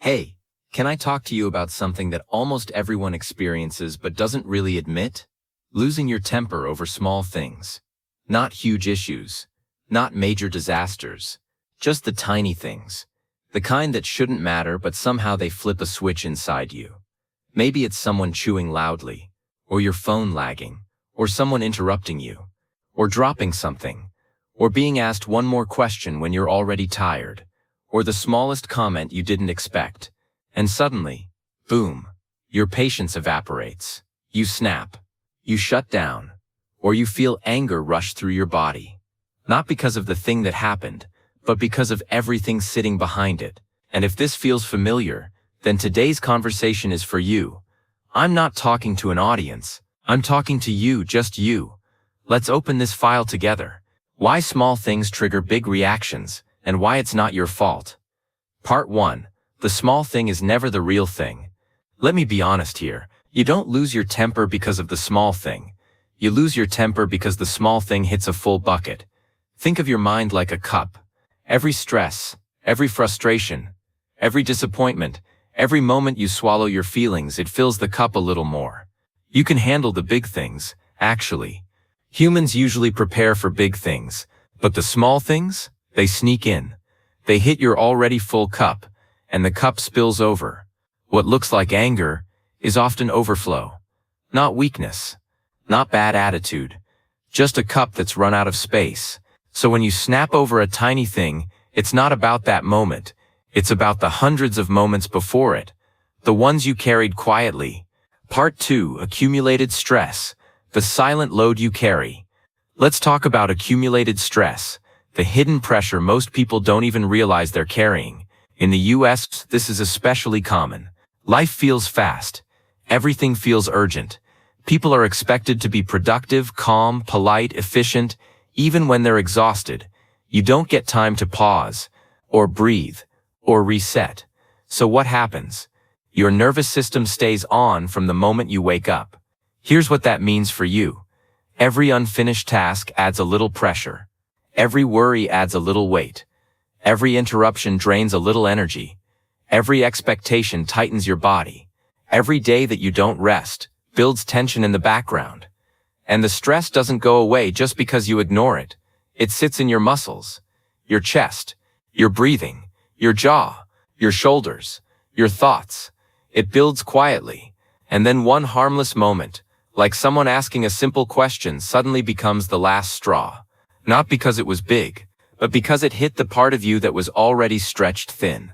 Hey, can I talk to you about something that almost everyone experiences but doesn't really admit? Losing your temper over small things. Not huge issues. Not major disasters. Just the tiny things. The kind that shouldn't matter but somehow they flip a switch inside you. Maybe it's someone chewing loudly, or your phone lagging, or someone interrupting you, or dropping something, or being asked one more question when you're already tired, or the smallest comment you didn't expect. And suddenly, boom, your patience evaporates. You snap. You shut down. Or you feel anger rush through your body. Not because of the thing that happened, but because of everything sitting behind it. And if this feels familiar, then today's conversation is for you. I'm not talking to an audience. I'm talking to you, just you. Let's open this file together. Why small things trigger big reactions, and why it's not your fault. Part 1. The small thing is never the real thing. Let me be honest here. You don't lose your temper because of the small thing. You lose your temper because the small thing hits a full bucket. Think of your mind like a cup. Every stress, every frustration, every disappointment, every moment you swallow your feelings, it fills the cup a little more. You can handle the big things, actually. Humans usually prepare for big things, but the small things, they sneak in. They hit your already full cup, and the cup spills over. What looks like anger is often overflow. Not weakness. Not bad attitude. Just a cup that's run out of space. So when you snap over a tiny thing, it's not about that moment. It's about the hundreds of moments before it. The ones you carried quietly. Part 2. Accumulated stress. The silent load you carry. Let's talk about accumulated stress. The hidden pressure most people don't even realize they're carrying. In the US, this is especially common. Life feels fast. Everything feels urgent. People are expected to be productive, calm, polite, efficient, even when they're exhausted. You don't get time to pause, or breathe, or reset. So what happens? Your nervous system stays on from the moment you wake up. Here's what that means for you. Every unfinished task adds a little pressure. Every worry adds a little weight. Every interruption drains a little energy. Every expectation tightens your body. Every day that you don't rest builds tension in the background. And the stress doesn't go away just because you ignore it. It sits in your muscles, your chest, your breathing, your jaw, your shoulders, your thoughts. It builds quietly. And then one harmless moment, like someone asking a simple question, suddenly becomes the last straw. Not because it was big, but because it hit the part of you that was already stretched thin.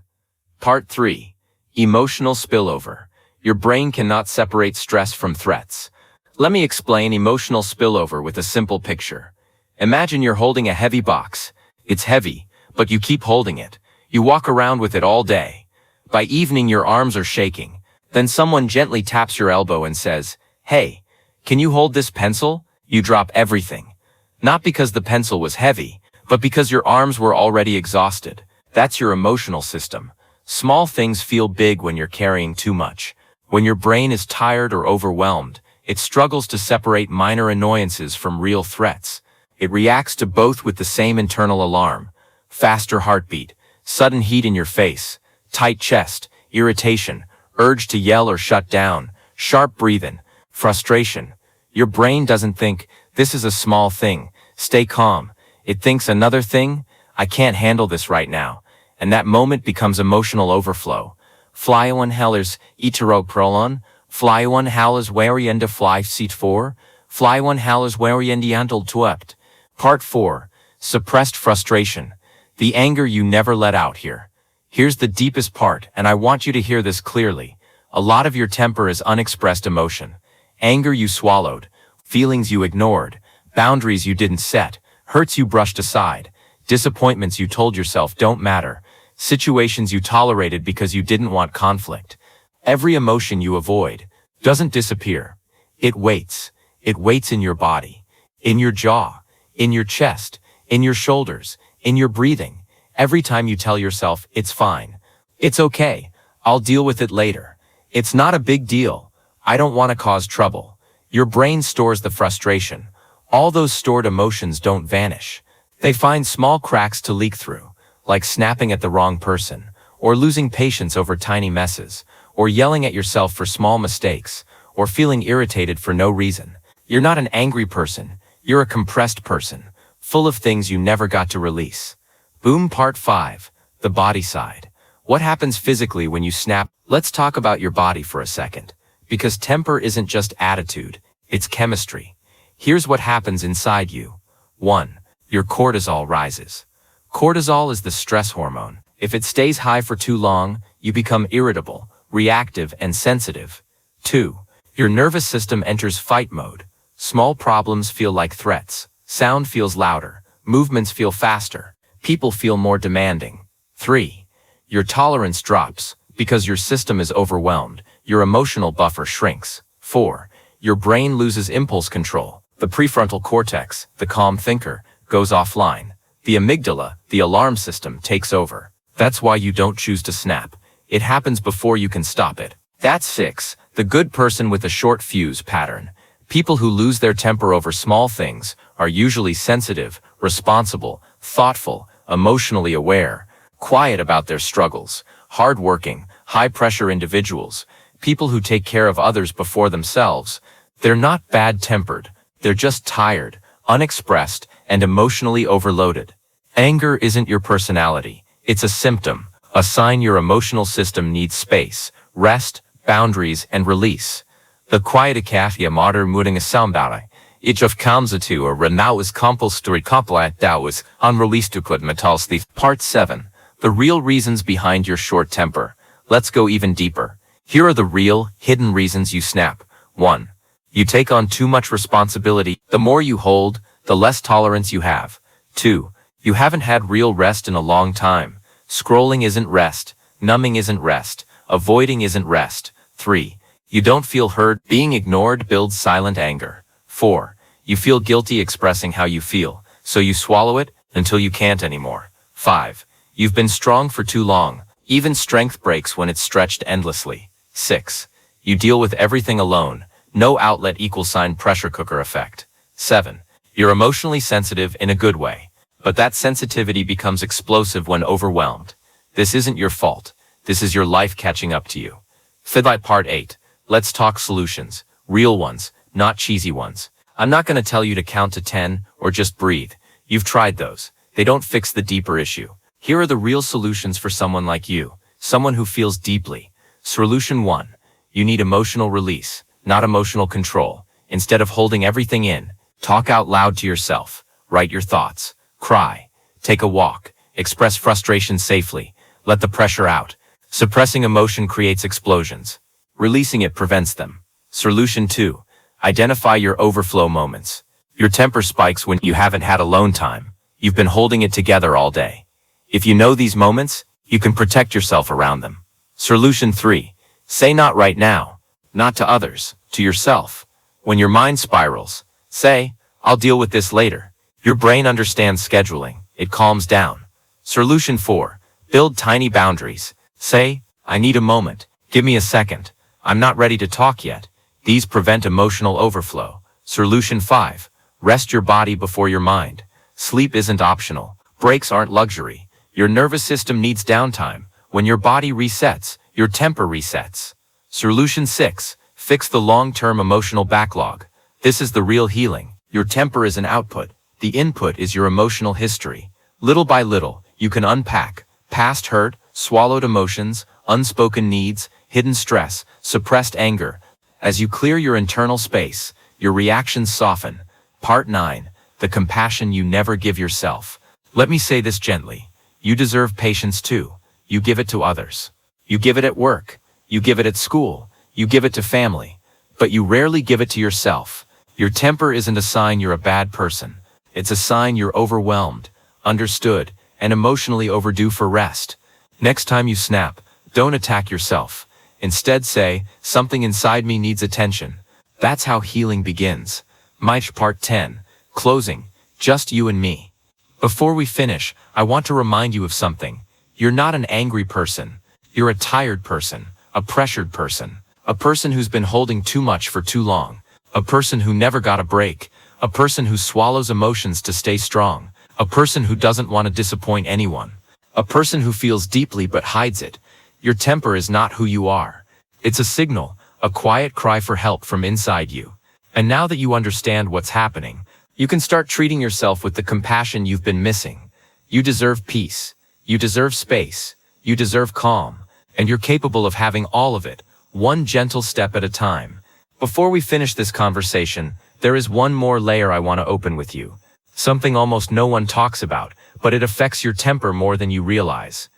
Part 3. Emotional spillover. Your brain cannot separate stress from threats. Let me explain emotional spillover with a simple picture. Imagine you're holding a heavy box. It's heavy, but you keep holding it. You walk around with it all day. By evening your arms are shaking. Then someone gently taps your elbow and says, "Hey, can you hold this pencil?" You drop everything. Not because the pencil was heavy, but because your arms were already exhausted. That's your emotional system. Small things feel big when you're carrying too much. When your brain is tired or overwhelmed, it struggles to separate minor annoyances from real threats. It reacts to both with the same internal alarm. Faster heartbeat, sudden heat in your face, tight chest, irritation, urge to yell or shut down, sharp breathing, frustration. Your brain doesn't think, "This is a small thing, stay calm." It thinks, "Another thing? I can't handle this right now." And that moment becomes emotional overflow. Flyone hellers itero prolon, flyone hallers warienda fly seat 4, flyone hallers wariendiantal tuept. Part 4. Suppressed frustration. The anger you never let out here. Here's the deepest part, and I want you to hear this clearly. A lot of your temper is unexpressed emotion. Anger you swallowed, feelings you ignored, boundaries you didn't set, hurts you brushed aside, disappointments you told yourself don't matter, situations you tolerated because you didn't want conflict. Every emotion you avoid doesn't disappear. It waits. It waits in your body, in your jaw, in your chest, in your shoulders, in your breathing. Every time you tell yourself, "It's fine. It's okay. I'll deal with it later. It's not a big deal. I don't want to cause trouble." Your brain stores the frustration. All those stored emotions don't vanish. They find small cracks to leak through, like snapping at the wrong person, or losing patience over tiny messes, or yelling at yourself for small mistakes, or feeling irritated for no reason. You're not an angry person, you're a compressed person, full of things you never got to release. Boom. Part 5. The body side. What happens physically when you snap? Let's talk about your body for a second. Because temper isn't just attitude, it's chemistry. Here's what happens inside you. 1. Your cortisol rises. Cortisol is the stress hormone. If it stays high for too long, you become irritable, reactive, and sensitive. 2. Your nervous system enters fight mode. Small problems feel like threats. Sound feels louder. Movements feel faster. People feel more demanding. 3. Your tolerance drops. Because your system is overwhelmed, your emotional buffer shrinks. 4. Your brain loses impulse control. The prefrontal cortex, the calm thinker, goes offline. The amygdala, the alarm system, takes over. That's why you don't choose to snap. It happens before you can stop it. That's 6. The good person with a short fuse pattern. People who lose their temper over small things are usually sensitive, responsible, thoughtful, emotionally aware, quiet about their struggles, hardworking, high-pressure individuals, people who take care of others before themselves. They're not bad-tempered, they're just tired, unexpressed, and emotionally overloaded. Anger isn't your personality, it's a symptom, a sign your emotional system needs space, rest, boundaries, and release. The quietikathia moder moedinge soundbare. Ich of kamzatu or renau is compulsory complat is unreleased to put metals thief. Part 7. The real reasons behind your short temper. Let's go even deeper. Here are the real, hidden reasons you snap. 1. You take on too much responsibility. The more you hold, the less tolerance you have. 2. You haven't had real rest in a long time. Scrolling isn't rest. Numbing isn't rest. Avoiding isn't rest. 3. You don't feel heard. Being ignored builds silent anger. 4. You feel guilty expressing how you feel, so you swallow it until you can't anymore. 5. You've been strong for too long. Even strength breaks when it's stretched endlessly. 6. You deal with everything alone. No outlet = pressure cooker effect. 7. You're emotionally sensitive in a good way, but that sensitivity becomes explosive when overwhelmed. This isn't your fault. This is your life catching up to you. Fidlight. Part 8. Let's talk solutions. Real ones, not cheesy ones. I'm not going to tell you to count to 10 or just breathe. You've tried those. They don't fix the deeper issue. Here are the real solutions for someone like you, someone who feels deeply. Solution 1. You need emotional release, not emotional control. Instead of holding everything in, talk out loud to yourself. Write your thoughts. Cry. Take a walk. Express frustration safely. Let the pressure out. Suppressing emotion creates explosions. Releasing it prevents them. Solution 2. Identify your overflow moments. Your temper spikes when you haven't had alone time. You've been holding it together all day. If you know these moments, you can protect yourself around them. Solution 3. Say not right now. Not to others, to yourself. When your mind spirals, say, I'll deal with this later. Your brain understands scheduling. It calms down. Solution 4. Build tiny boundaries. Say, I need a moment. Give me a second. I'm not ready to talk yet. These prevent emotional overflow. Solution 5. Rest your body before your mind. Sleep isn't optional. Breaks aren't luxury. Your nervous system needs downtime. When your body resets, your temper resets. Solution 6. Fix the long-term emotional backlog. This is the real healing. Your temper is an output. The input is your emotional history. Little by little, you can unpack past hurt, swallowed emotions, unspoken needs, hidden stress, suppressed anger. As you clear your internal space, your reactions soften. Part 9. The compassion you never give yourself. Let me say this gently. You deserve patience too. You give it to others. You give it at work. You give it at school. You give it to family. But you rarely give it to yourself. Your temper isn't a sign you're a bad person. It's a sign you're overwhelmed, understood, and emotionally overdue for rest. Next time you snap, don't attack yourself. Instead say, something inside me needs attention. That's how healing begins. Part 10. Closing. Just you and me. Before we finish, I want to remind you of something. You're not an angry person. You're a tired person, a pressured person, a person who's been holding too much for too long, a person who never got a break, a person who swallows emotions to stay strong, a person who doesn't want to disappoint anyone, A person who feels deeply but hides it. Your temper is not who you are. It's a signal, a quiet cry for help from inside you. And now that you understand what's happening, you can start treating yourself with the compassion you've been missing. You deserve peace. You deserve space. You deserve calm. And you're capable of having all of it, one gentle step at a time. Before we finish this conversation, there is one more layer I want to open with you. Something almost no one talks about, but it affects your temper more than you realize.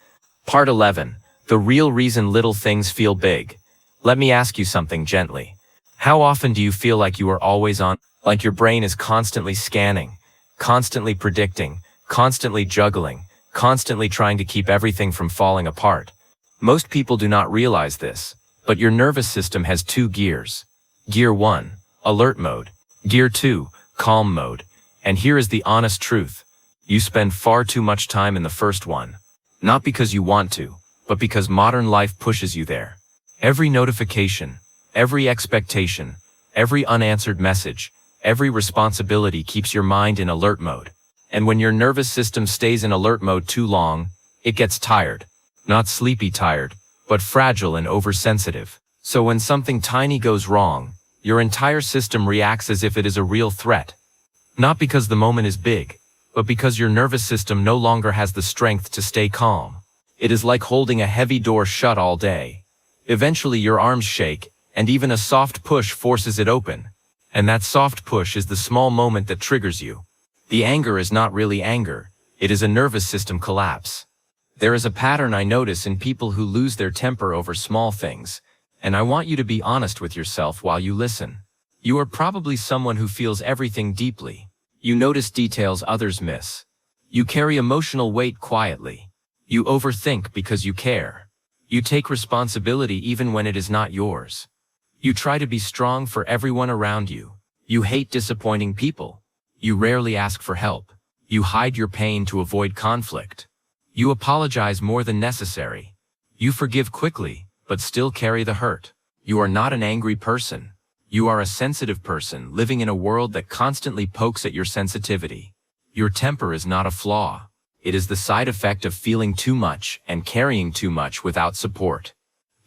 Part 11. The real reason little things feel big. Let me ask you something gently. How often do you feel like you are always on, like your brain is constantly scanning, constantly predicting, constantly juggling, constantly trying to keep everything from falling apart? Most people do not realize this, but your nervous system has two gears. Gear 1, alert mode. Gear 2, calm mode. And here is the honest truth. You spend far too much time in the first one. Not because you want to, but because modern life pushes you there. Every notification, every expectation, every unanswered message, every responsibility keeps your mind in alert mode. And when your nervous system stays in alert mode too long, it gets tired. Not sleepy tired, but fragile and oversensitive. So when something tiny goes wrong, your entire system reacts as if it is a real threat. Not because the moment is big, but because your nervous system no longer has the strength to stay calm. It is like holding a heavy door shut all day. Eventually your arms shake, and even a soft push forces it open. And that soft push is the small moment that triggers you. The anger is not really anger, it is a nervous system collapse. There is a pattern I notice in people who lose their temper over small things, and I want you to be honest with yourself while you listen. You are probably someone who feels everything deeply. You notice details others miss. You carry emotional weight quietly. You overthink because you care. You take responsibility even when it is not yours. You try to be strong for everyone around you. You hate disappointing people. You rarely ask for help. You hide your pain to avoid conflict. You apologize more than necessary. You forgive quickly, but still carry the hurt. You are not an angry person. You are a sensitive person living in a world that constantly pokes at your sensitivity. Your temper is not a flaw. It is the side effect of feeling too much and carrying too much without support.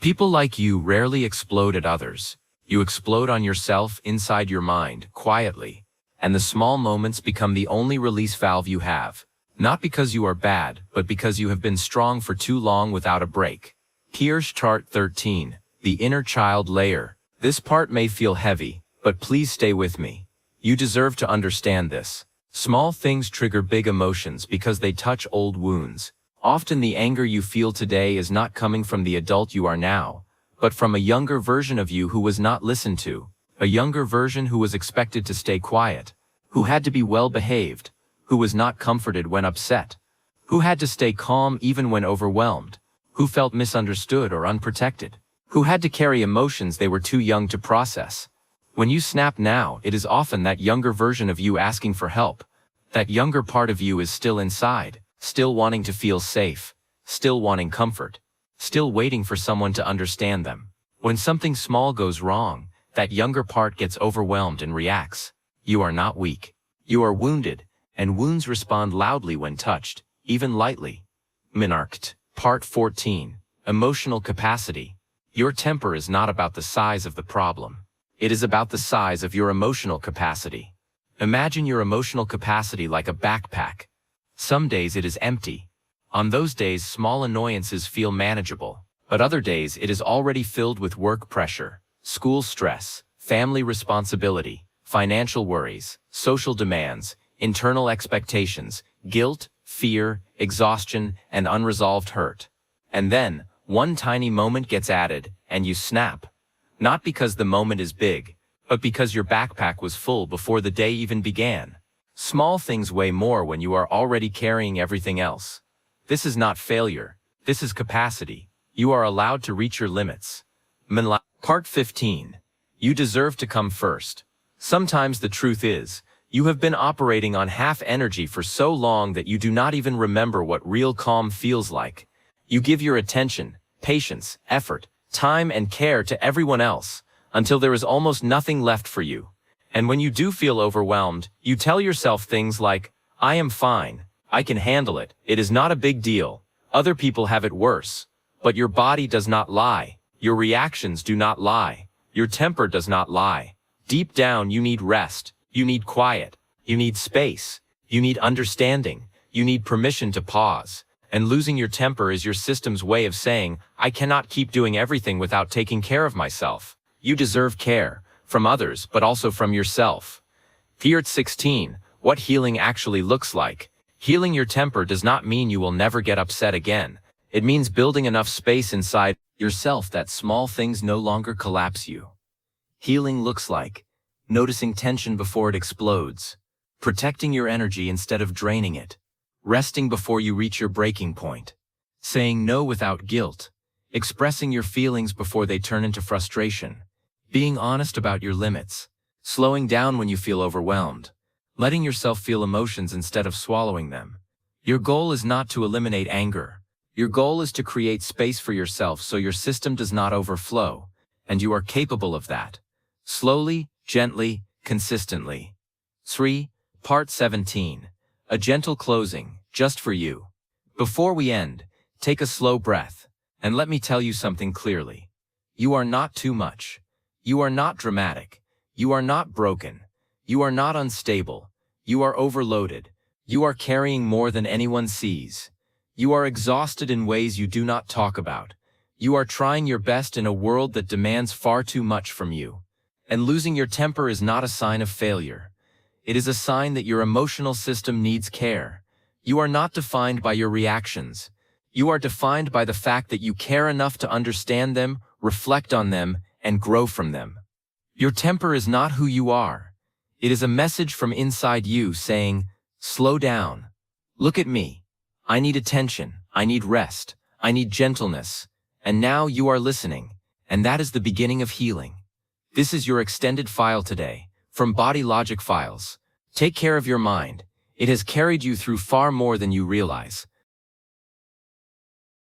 People like you rarely explode at others. You explode on yourself inside your mind, quietly. And the small moments become the only release valve you have. Not because you are bad, but because you have been strong for too long without a break. Here's chart 13, the inner child layer. This part may feel heavy, but please stay with me. You deserve to understand this. Small things trigger big emotions because they touch old wounds. Often the anger you feel today is not coming from the adult you are now, but from a younger version of you who was not listened to, a younger version who was expected to stay quiet, who had to be well behaved, who was not comforted when upset, who had to stay calm even when overwhelmed, who felt misunderstood or unprotected, who had to carry emotions they were too young to process. When you snap now, it is often that younger version of you asking for help. That younger part of you is still inside, still wanting to feel safe, still wanting comfort, still waiting for someone to understand them. When something small goes wrong, that younger part gets overwhelmed and reacts. You are not weak. You are wounded, and wounds respond loudly when touched, even lightly. Minarcht. Part 14. Emotional capacity. Your temper is not about the size of the problem. It is about the size of your emotional capacity. Imagine your emotional capacity like a backpack. Some days it is empty. On those days, small annoyances feel manageable, but other days it is already filled with work pressure, school stress, family responsibility, financial worries, social demands, internal expectations, guilt, fear, exhaustion, and unresolved hurt. And then, one tiny moment gets added, and you snap. Not because the moment is big, but because your backpack was full before the day even began. Small things weigh more when you are already carrying everything else. This is not failure. This is capacity. You are allowed to reach your limits. Part 15. You deserve to come first. Sometimes the truth is, you have been operating on half energy for so long that you do not even remember what real calm feels like. You give your attention, patience, effort, time and care to everyone else, until there is almost nothing left for you. And when you do feel overwhelmed, you tell yourself things like, I am fine, I can handle it, it is not a big deal, Other people have it worse. But your body does not lie. Your reactions do not lie. Your temper does not lie. Deep down, you need rest. You need quiet. You need space. You need understanding. You need permission to pause. And losing your temper is your system's way of saying, I cannot keep doing everything without taking care of myself. You deserve care, from others, but also from yourself. Here at 16, what healing actually looks like. Healing your temper does not mean you will never get upset again. It means building enough space inside yourself that small things no longer collapse you. Healing looks like noticing tension before it explodes, protecting your energy instead of draining it, resting before you reach your breaking point, saying no without guilt, expressing your feelings before they turn into frustration, being honest about your limits, slowing down when you feel overwhelmed, letting yourself feel emotions instead of swallowing them. Your goal is not to eliminate anger. Your goal is to create space for yourself so your system does not overflow, and you are capable of that. Slowly, gently, consistently. 3. Part 17. A gentle closing, just for you. Before we end, take a slow breath, and let me tell you something clearly. You are not too much. You are not dramatic. You are not broken. You are not unstable. You are overloaded. You are carrying more than anyone sees. You are exhausted in ways you do not talk about. You are trying your best in a world that demands far too much from you. And losing your temper is not a sign of failure. It is a sign that your emotional system needs care. You are not defined by your reactions. You are defined by the fact that you care enough to understand them, reflect on them, and grow from them. Your temper is not who you are. It is a message from inside you saying, slow down. Look at me. I need attention. I need rest. I need gentleness. And now you are listening. And that is the beginning of healing. This is your extended file today, from Body Logic Files. Take care of your mind. It has carried you through far more than you realize.